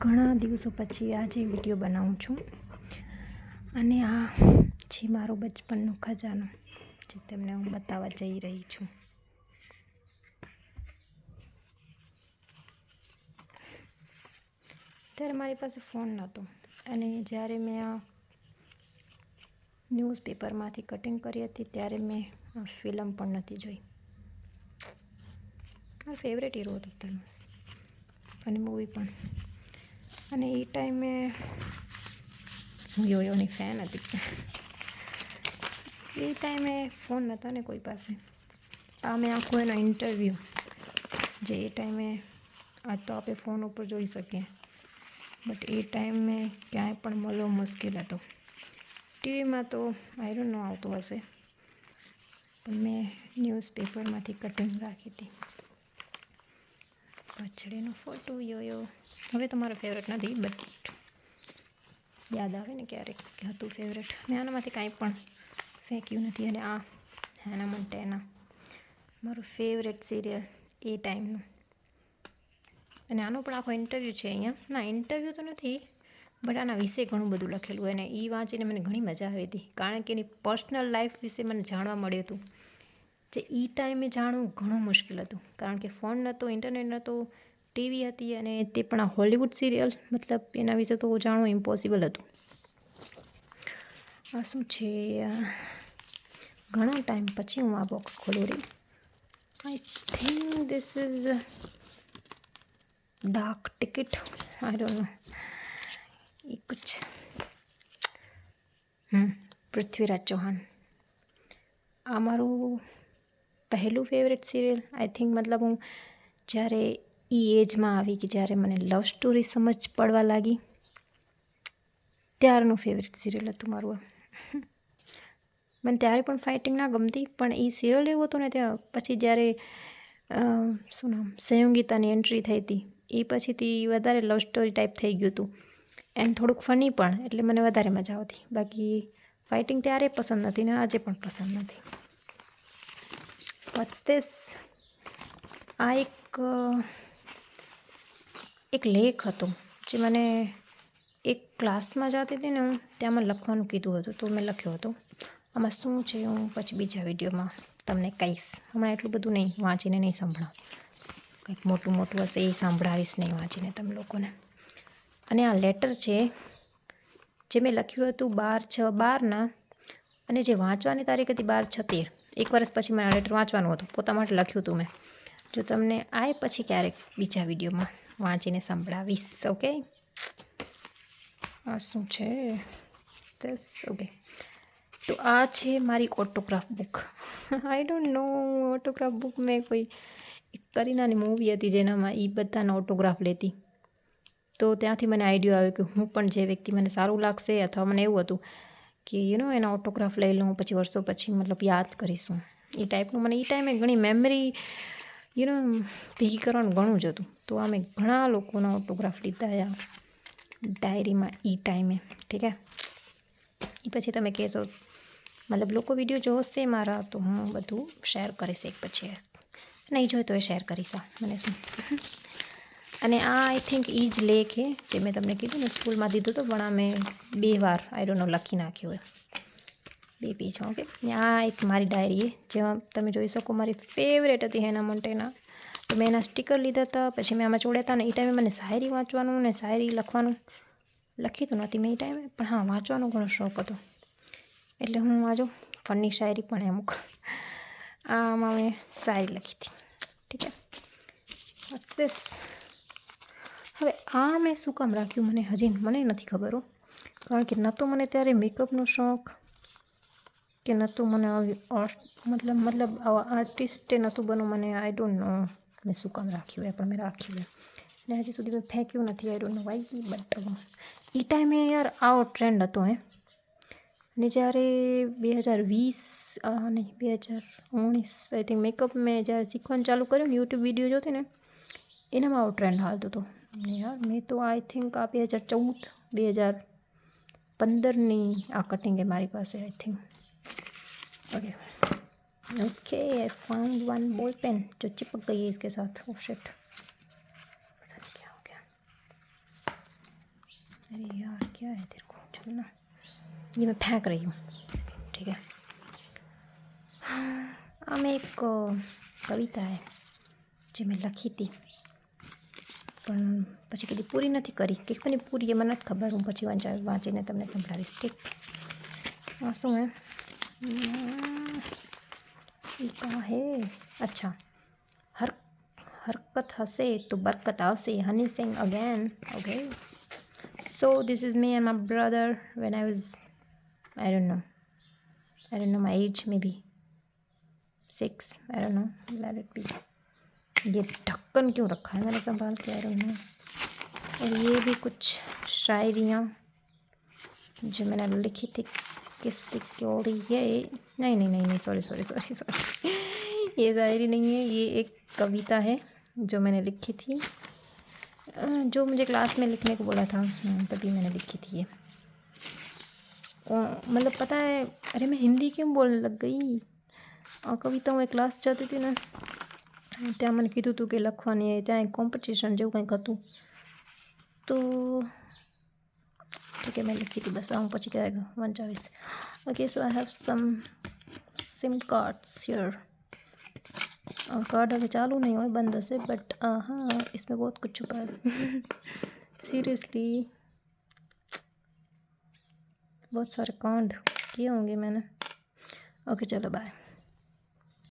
ઘણા દિવસો પછી આજે વિડીયો બનાવું છું અને આ છે મારો બચપનનો ખજાનો જે તમને હું બતાવવા જઈ રહી છું. ત્યારે મારી પાસે ફોન નહોતો અને જ્યારે મેં આ ન્યૂઝપેપરમાંથી કટિંગ કરી હતી ત્યારે મેં આ ફિલ્મ પણ નથી જોઈ. મારો ફેવરેટ હીરો હતો ધનુષ અને મૂવી પણ. અને એ ટાઈમે હું યોયોની ફેન હતી. એ ટાઈમે ફોન નહોતા ને કોઈ પાસે. આ મેં આખો એનો ઇન્ટરવ્યૂ જે એ ટાઈમે આજ તો આપણે ફોન ઉપર જોઈ શકીએ બટ એ ટાઈમે ક્યાંય પણ મળવો મુશ્કેલ હતો. ટીવીમાં તો આઈ ડોન્ટ નો આવતું હશે પણ મેં ન્યૂઝપેપરમાંથી કટિંગ રાખી હતી. પછડીનો ફોટો યોયો હવે તો મારો ફેવરેટ નથી બટ યાદ આવે ને ક્યારેક કે હતું ફેવરેટ. મેં આનામાંથી કાંઈ પણ ફેંક્યું નથી. અને આ હેના મોન્ટેના મારું ફેવરેટ સિરિયલ એ ટાઈમનું. અને આનો પણ આખો ઇન્ટરવ્યૂ છે અહીંયા. ના ઇન્ટરવ્યૂ તો નથી બટ આના વિશે ઘણું બધું લખેલું અને એ વાંચીને મને ઘણી મજા આવી હતી કારણ કે એની પર્સનલ લાઈફ વિશે મને જાણવા મળ્યું હતું જે એ ટાઈમે જાણવું ઘણું મુશ્કેલ હતું કારણ કે ફોન નહોતો, ઇન્ટરનેટ નહોતો, ટીવી હતી અને તે પણ આ હોલિવૂડ સિરિયલ મતલબ એના વિશે તો જાણવું ઇમ્પોસિબલ હતું. આ શું છે? ઘણા ટાઈમ પછી હું આ બોક્સ ખોલું રહી. આઈ થિંક ધીસ ઇઝ ડાક ટિકિટ. આઈ ડોન્ટ નો એ કુછ પૃથ્વીરાજ ચૌહાણ. આ મારું પહેલું ફેવરેટ સિરિયલ આઈ થિંક મતલબ હું જ્યારે એ એજમાં આવી કે જ્યારે મને લવ સ્ટોરી સમજ પડવા લાગી ત્યારનું ફેવરેટ સિરિયલ હતું મારું. મને ત્યારે પણ ફાઇટિંગ ના ગમતી પણ એ સિરિયલ એવું હતું ને ત્યાં પછી જ્યારે શું નામ સંયોગિતાની એન્ટ્રી થઈ હતી એ પછીથી વધારે લવ સ્ટોરી ટાઈપ થઈ ગયું હતું એન્ડ થોડુંક ફની પણ એટલે મને વધારે મજા આવતી. બાકી ફાઇટિંગ ત્યારે પસંદ નથી ને આજે પણ પસંદ નથી. What's this? આ એક લેખ હતો જે મને એક ક્લાસમાં જતી હતી ને હું ત્યાં મને લખવાનું કીધું હતું તો મેં લખ્યો હતો. આમાં શું છે હું પછી બીજા વિડીયોમાં તમને કહીશ. હમણાં એટલું બધું નહીં વાંચીને નહીં સંભળાવ. કંઈક મોટું મોટું હશે એ સાંભળાવીશ નહીં વાંચીને તમે લોકોને. અને આ લેટર છે જે મેં લખ્યું હતું 12/6/12 અને જે વાંચવાની તારીખ હતી 12/6/13. એક વર્ષ પછી મને આ લેટર વાંચવાનું હતું. પોતા માટે લખ્યું હતું મેં. જો તમને આ પછી ક્યારેક બીજા વિડીયોમાં વાંચીને સંભળાવીશ. ઓકે. આ શું છે? ઓકે. તો આ છે મારી autograph book. I don't no autograph book મેં કોઈ એક કરીનાની મૂવી હતી જેનામાં એ બધાના ઓટોગ્રાફ લેતી તો ત્યાંથી મને આઈડિયા આવ્યો કે હું પણ જે વ્યક્તિ મને સારું લાગશે અથવા મને એવું હતું કે એના ઓટોગ્રાફ લઈ લઉં પછી વર્ષો પછી મતલબ યાદ કરીશું એ ટાઈપનું. મને એ ટાઈમે ઘણી મેમરી ભેગી કરવાનું ઘણું જ હતું તો અમે ઘણા લોકોના ઓટોગ્રાફ લીધા ડાયરીમાં એ ટાઈમે. ઠીક હે. એ પછી તમે કહેશો મતલબ લોકો વિડીયો જોશે મારા તો હું બધું શેર કરીશ એક પછી નહીં જોઈએ તો એ શેર કરીશ મને શું. અને આ આઈ થિંક એ જ લેખ જે મેં તમને કીધું ને સ્કૂલમાં દીધું હતું પણ આ મેં 2 વાર આઈ ડોન્ટ નો લખી નાખ્યો હોય 2 પેજ. ઓકે. આ એક મારી ડાયરી જેમાં તમે જોઈ શકો મારી ફેવરેટ હતી હેના મોન્ટેના. તો મેં એના સ્ટીકર લીધા હતા પછી મેં આમાં જોડ્યા હતા ને એ ટાઈમે મને શાયરી વાંચવાનું ને શાયરી લખવાનું લખી તો નહોતી મેં એ ટાઈમે પણ હા વાંચવાનો ઘણો શોખ હતો એટલે હું વાંચો ફની શાયરી પણ અમુક આમાં મેં શાયરી લખી હતી. ઠીક છે. હવે આ મેં શું કામ રાખ્યું મને નથી ખબર હો કારણ કે ન તો મને ત્યારે મેકઅપનો શોખ કે નહોતું મને મતલબ આવા આર્ટિસ્ટે નહોતું બનવું મને. આઈ ડોન્ટ નો મેં શું કામ રાખ્યું પણ મેં રાખ્યું ને હજી સુધી મેં ફેંક્યું નથી. I don't know why but એ ટાઈમે યાર આવો ટ્રેન્ડ હતો ને જ્યારે 2020 નહીં 2019 આઈ થિંક મેકઅપ મેં જ્યારે શીખવાનું ચાલુ કર્યું ને યુટ્યુબ વિડીયો જોતી ને એનામાં આવો ટ્રેન્ડ હાલતો હતો ને યાર. મેં તો આઈ થિંક આ 2014-2015ની આ કટિંગ એ મારી પાસે I think. Okay okay I found one ball pen जो चिपक गई है इसके साथ. ओ शिट पता नहीं क्या हो गया. अरे यार क्या है तेरे को, चलो ना, ये मैं फेंक रही हूँ, ठीक है। आम एक कविता है जो मैं लखी थी, પણ પછી કદી પૂરી નથી કરી, કે મને પૂરી એમાં નથી ખબર, હું પછી વાંચીને તમને સંભળાવીશ, ઠીક। શું હે ये कहाँ है, अच्छा, हर हरकत हंसे तो बरकत आवसे, Honey Singh again, okay. So this is me and my brother when I was, I don't know my age, maybe 6, I don't know, let it be। ये ढक्कन क्यों रखा है मैंने संभाल के, I don't know। और ये भी कुछ शायरियाँ जो मैंने लिखी थी किसी के लिए, नहीं, सॉरी ये शायरी नहीं है, ये एक कविता है जो मैंने लिखी थी, जो मुझे क्लास में लिखने को बोला था, तभी मैंने लिखी थी ये। मतलब पता है, अरे मैं हिंदी क्यों बोलने लग गई, कविता मैं क्लास जाती थी ने ત્યાં મને કીધું હતું કે લખવાની, ત્યાં એક કોમ્પિટિશન જેવું કંઈક હતું, તો ठीक है मैं लिखी थी बस, હું પછી क्या વંચાવીશ। Okay so I have some SIM cards here, card अभी चालू नहीं हुआ, बंद से, बट हाँ इसमें बहुत कुछ छुपा है सीरियसली बहुत सारे कांड किए होंगे मैंने। ओके चलो बाय।